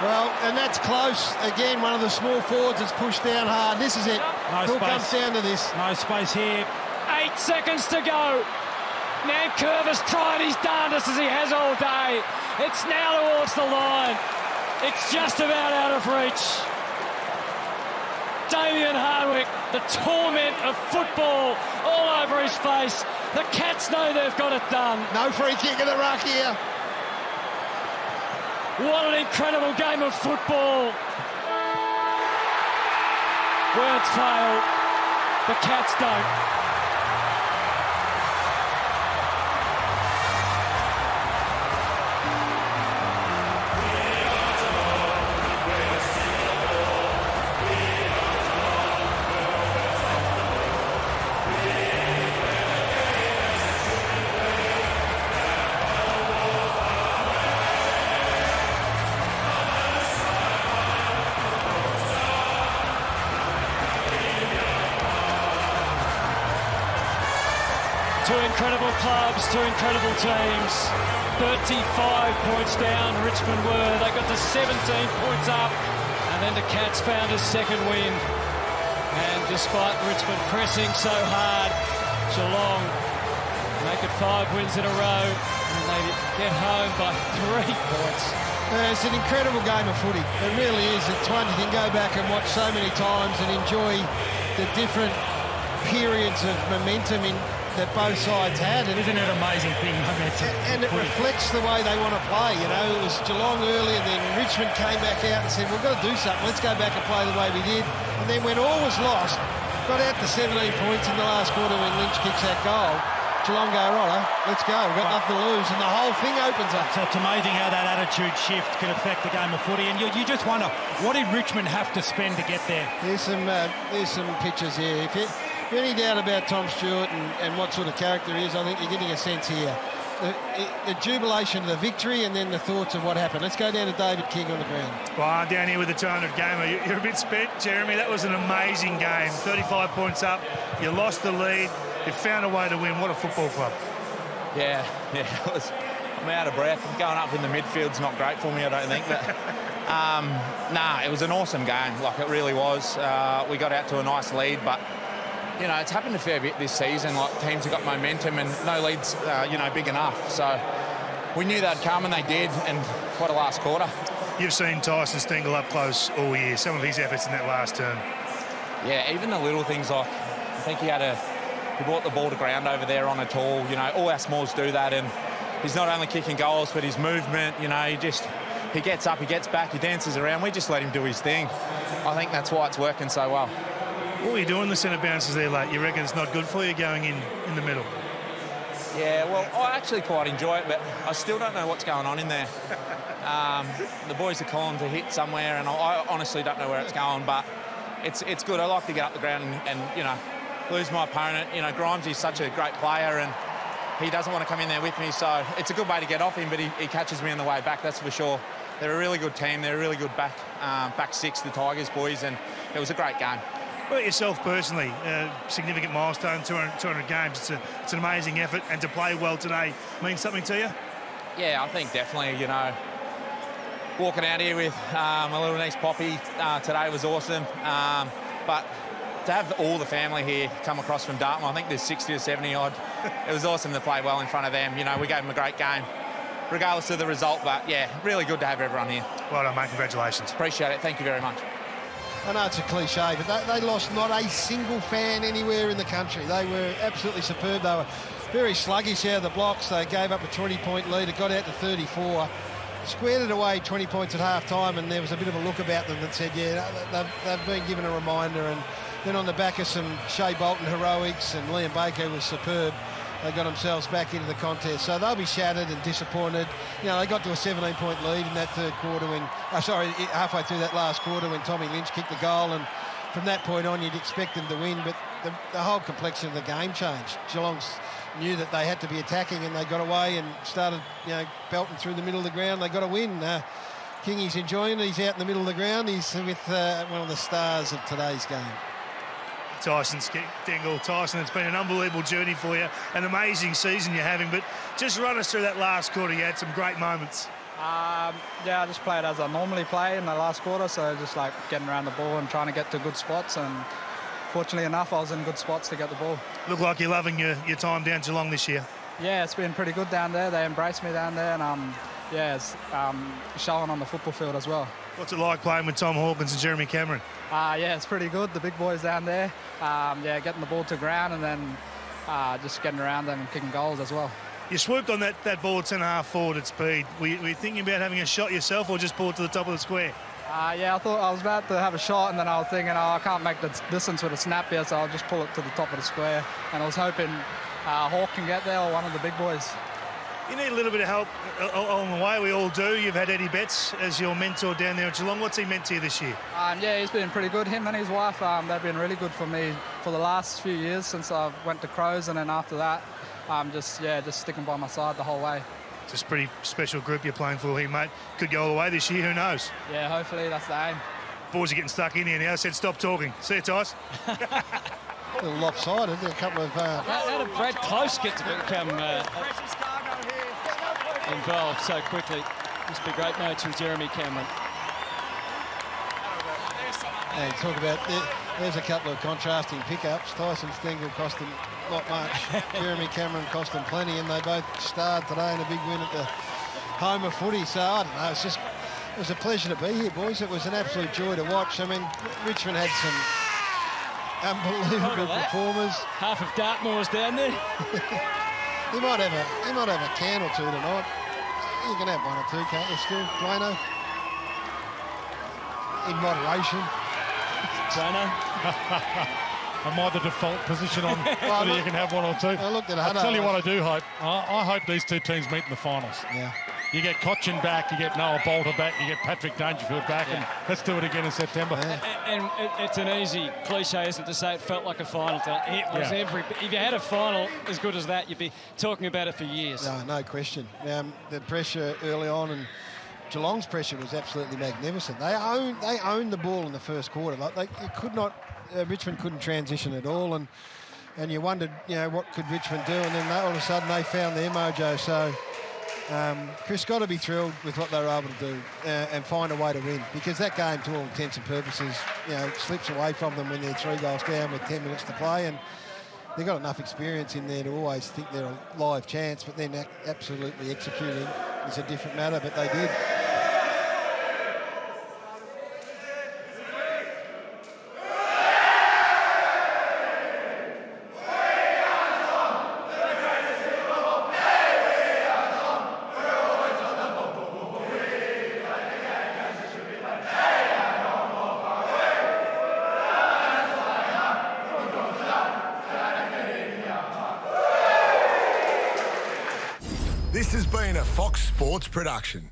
Well, and that's close. Again, one of the small forwards has pushed down hard. This is it. No It all space. comes down to this. No space here. 8 seconds to go. Nankervis tried his darndest as he has all day. It's now towards the line. It's just about out of reach. Damien Hardwick, the torment of football all over his face. The Cats know they've got it done. No free kick in the ruck here. What an incredible game of football. Words fail. The Cats don't. Two incredible clubs, two incredible teams. 35 points down, Richmond were. They got to 17 points up, and then the Cats found a second win. And despite Richmond pressing so hard, Geelong make it 5 wins in a row, and they get home by 3 points. It's an incredible game of footy. It really is. It's one you can go back and watch so many times and enjoy the different periods of momentum that both sides had. And Isn't it an amazing thing, momentum? And it reflects the way they want to play. You know, it was Geelong early, and then Richmond came back out and said, we've got to do something. Let's go back and play the way we did. And then when all was lost, got out to 17 points in the last quarter when Lynch kicks that goal. Geelong go, right, let's go. We've got nothing to lose. And the whole thing opens up. So it's amazing how that attitude shift can affect the game of footy. And you just wonder, what did Richmond have to spend to get there? There's some pictures here. If you any doubt about Tom Stewart and what sort of character he is, I think you're getting a sense here. The jubilation of the victory and then the thoughts of what happened. Let's go down to David King on the ground. Well, I'm down here with the 200 gamer. You're a bit spent, Jeremy. That was an amazing game. 35 points up. You lost the lead. You found a way to win. What a football club. Yeah, I'm out of breath. Going up in the midfield's not great for me, I don't think. But it was an awesome game. Like, it really was. We got out to a nice lead, but you know, it's happened a fair bit this season. Like, teams have got momentum and no leads, big enough. So we knew they'd come, and they did. And what a last quarter. You've seen Tyson Stengel up close all year. Some of his efforts in that last term. Yeah, even the little things, like I think he brought the ball to ground over there on a tall. You know, all our smalls do that, and he's not only kicking goals, but his movement. You know, he gets up, he gets back, he dances around. We just let him do his thing. I think that's why it's working so well. What were you doing the centre bounces there late? You reckon it's not good for you going in the middle? Yeah, well, I actually quite enjoy it, but I still don't know what's going on in there. The boys are calling to hit somewhere, and I honestly don't know where it's going, but it's good. I like to get up the ground and lose my opponent. You know, Grimes is such a great player, and he doesn't want to come in there with me, so it's a good way to get off him, but he catches me on the way back, that's for sure. They're a really good team. They're a really good back six, the Tigers boys, and it was a great game. Well, yourself personally, significant milestone, 200 games. It's an amazing effort, and to play well today means something to you? Yeah, I think definitely, walking out here with my little niece Poppy today was awesome. But to have all the family here come across from Dartmouth, I think there's 60 or 70 odd. It was awesome to play well in front of them. We gave them a great game, regardless of the result. But, yeah, really good to have everyone here. Well done, mate. Congratulations. Appreciate it. Thank you very much. I know it's a cliche, but they lost not a single fan anywhere in the country. They were absolutely superb. They were very sluggish out of the blocks. They gave up a 20-point lead. It got out to 34. Squared it away 20 points at half-time, and there was a bit of a look about them that said, yeah, they've been given a reminder. And then on the back of some Shea Bolton heroics, and Liam Baker was superb, they got themselves back into the contest. So they'll be shattered and disappointed. They got to a 17-point lead in that third quarter halfway through that last quarter when Tommy Lynch kicked the goal, and from that point on you'd expect them to win, but the whole complexion of the game changed. Geelong knew that they had to be attacking, and they got away and started, belting through the middle of the ground. They got a win. Kingy's enjoying it. He's out in the middle of the ground. He's with one of the stars of today's game. Tyson Stengel. Tyson, it's been an unbelievable journey for you, an amazing season you're having, but just run us through that last quarter. You had some great moments. Yeah, I just played as I normally play in the last quarter, so just like getting around the ball and trying to get to good spots, and fortunately enough, I was in good spots to get the ball. Look like you're loving your time down Geelong this year. Yeah, it's been pretty good down there. They embraced me down there, and yeah, it's showing on the football field as well. What's it like playing with Tom Hawkins and Jeremy Cameron? Yeah, it's pretty good. The big boys down there. Yeah, getting the ball to ground and then just getting around them and kicking goals as well. You swooped on that ball at centre-half forward at speed. Were you thinking about having a shot yourself or just pull it to the top of the square? Yeah, I thought I was about to have a shot, and then I was thinking, I can't make the distance with a snap here, so I'll just pull it to the top of the square. And I was hoping Hawk can get there, or one of the big boys. You need a little bit of help along the way. We all do. You've had Eddie Betts as your mentor down there at Geelong. What's he meant to you this year? Yeah, he's been pretty good. Him and his wife, they've been really good for me for the last few years since I went to Crows, and then after that, just sticking by my side the whole way. It's a pretty special group you're playing for here, mate. Could go all the way this year, who knows? Yeah, hopefully that's the aim. Boys are getting stuck in here now. I said stop talking. See you, Tice. A little lopsided. A couple of... How did Brad Close get to become involved so quickly? Must be great mates with Jeremy Cameron. And talk about... There's a couple of contrasting pickups. Tyson Stengel cost him not much. Jeremy Cameron cost him plenty, and they both starred today in a big win at the home of footy. So, I don't know, it was a pleasure to be here, boys. It was an absolute joy to watch. I mean, Richmond had some unbelievable performers. Half of Dartmoor's down there. He might have a can or two tonight. You can have one or two, can't you, still, Dwayno? In moderation. Am I the default position on whether you can have one or two? I looked at I'll tell you what I do hope. I hope these two teams meet in the finals. Yeah. You get Cochin back, you get Noah Bolter back, you get Patrick Dangerfield back, and let's do it again in September. Yeah. And it's an easy cliche, isn't it, to say it felt like a final. It was if you had a final as good as that, you'd be talking about it for years. No question. The pressure early on, and Geelong's pressure was absolutely magnificent. They owned the ball in the first quarter. Like Richmond couldn't transition at all, and you wondered, what could Richmond do? And then all of a sudden they found their mojo. So Chris got to be thrilled with what they were able to do and find a way to win, because that game, to all intents and purposes, slips away from them when they're 3 goals down with 10 minutes to play, and they've got enough experience in there to always think they're a live chance, but then absolutely executing is a different matter, but they did. This has been a Fox Sports production.